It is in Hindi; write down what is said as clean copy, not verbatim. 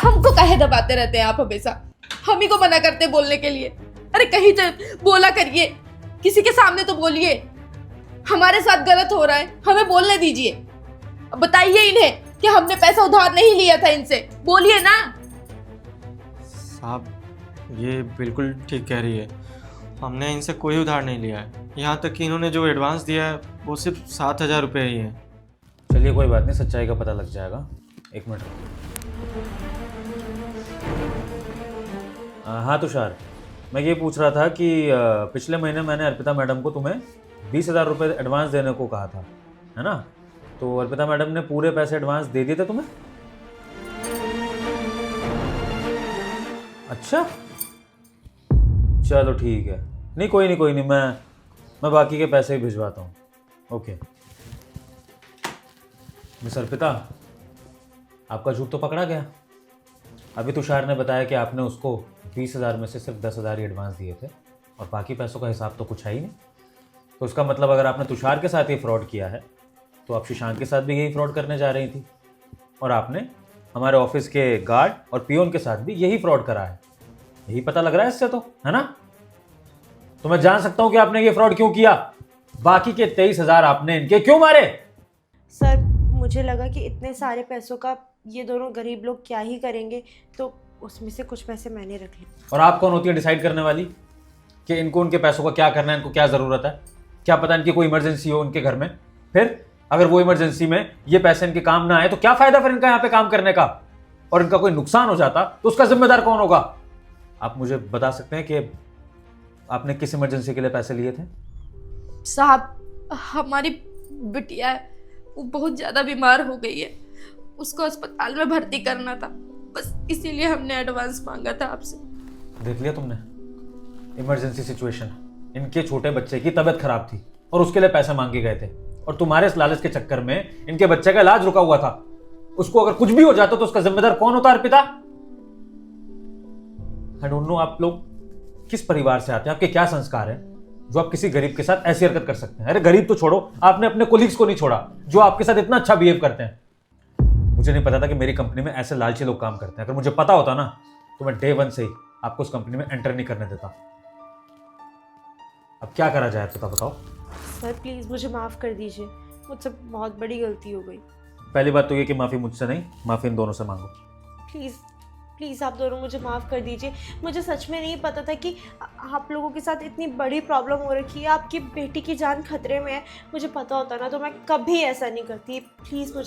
हमको काहे दबाते रहते हैं आप हमेशा? हम ही को मना करते बोलने के लिए। अरे कहीं तो बोला करिए, किसी के सामने तो बोलिए। हमारे साथ गलत हो रहा है, हमें बोलने दीजिए। अब बताइए इन्हें कि हमने पैसा उधार नहीं लिया था इनसे, बोलिए ना। साहब ये बिल्कुल ठीक कह रही है, हमने इनसे कोई उधार नहीं लिया है। यहाँ तक कि इन्होंने जो एडवांस दिया है वो सिर्फ 7,000 रुपये ही है। चलिए कोई बात नहीं, सच्चाई का पता लग जाएगा। एक मिनट रुकिए। हाँ तुषार, मैं ये पूछ रहा था कि पिछले महीने मैंने अर्पिता मैडम को तुम्हें 20,000 रुपये एडवांस देने को कहा था, है ना? तो अर्पिता मैडम ने पूरे पैसे एडवांस दे दिए थे तुम्हें? अच्छा, चलो ठीक है। नहीं कोई नहीं, मैं बाकी के पैसे ही भिजवाता हूँ। ओके मिस अर्पिता, आपका झूठ तो पकड़ा गया। अभी तुषार ने बताया कि आपने उसको 20,000 में से सिर्फ 10,000 ही एडवांस दिए थे और बाकी पैसों का हिसाब तो कुछ है ही नहीं। तो इसका मतलब अगर आपने तुषार के साथ ये फ्रॉड किया है तो आप शशांक के साथ भी यही फ्रॉड करने जा रही थी, और आपने हमारे ऑफिस के गार्ड और पियोन के साथ भी यही फ्रॉड करा है। यही पता लग रहा है इससे तो, है ना? तो मैं जान सकता हूं कि आपने ये फ्रॉड क्यों किया। बाकी के 23,000 आपने इनके क्यों मारे? सर मुझे लगा कि इतने सारे पैसों का ये दोनों गरीब लोग क्या ही करेंगे, तो उसमें से कुछ पैसे मैंने रख लिए। और आप कौन होती है डिसाइड करने वाली कि इनको उनके पैसों का क्या करना है, इनको क्या ज़रूरत है? क्या पता इनकी कोई इमरजेंसी हो उनके घर में। फिर अगर वो इमरजेंसी में ये पैसे इनके काम ना आए तो क्या फ़ायदा फिर इनका यहाँ पे काम करने का? और इनका कोई नुकसान हो जाता तो उसका जिम्मेदार कौन होगा? आप मुझे बता सकते हैं कि आपने किस इमरजेंसी के लिए पैसे लिए थे? साहब हमारी बिटिया है, वो बहुत ज़्यादा बीमार हो गई है, उसको अस्पताल में भर्ती करना था, बस इसीलिए हमने एडवांस मांगा था आपसे। देख लिया तुमने, इमरजेंसी सिचुएशन, इनके छोटे बच्चे की तबीयत खराब थी और उसके लिए पैसे मांगे गए थे, और तुम्हारे इस लालच के चक्कर में इनके बच्चे का इलाज रुका हुआ था। उसको अगर कुछ भी हो जाता तो उसका जिम्मेदार कौन होता अर्पिता? आई डोंट नो आप लोग किस परिवार से आते हैं, आपके क्या संस्कार हैं जो आप किसी गरीब के साथ ऐसी हरकत कर सकते हैं? अरे गरीब तो छोड़ो, आपने अपने कोलीग्स को नहीं छोड़ा जो आपके साथ इतना अच्छा बिहेव करते हैं। मुझे नहीं पता था कि मेरी कंपनी में ऐसे लालची लोग काम करते हैं। अगर मुझे पता होता ना तो मैं डे 1 से ही आपको उस कंपनी में एंटर नहीं करने देता। अब क्या करा जाए तो बताओ। सर प्लीज़ मुझे माफ़ कर दीजिए, मुझसे बहुत बड़ी गलती हो गई। पहली बात तो ये कि माफ़ी मुझसे नहीं, माफ़ी इन दोनों से मांगो। प्लीज़ प्लीज़ आप दोनों मुझे माफ़ कर दीजिए। मुझे सच में नहीं पता था कि आप लोगों के साथ इतनी बड़ी प्रॉब्लम हो रखी है, आपकी बेटी की जान खतरे में है। मुझे पता होता ना तो मैं कभी ऐसा नहीं करती। प्लीज़ मुझे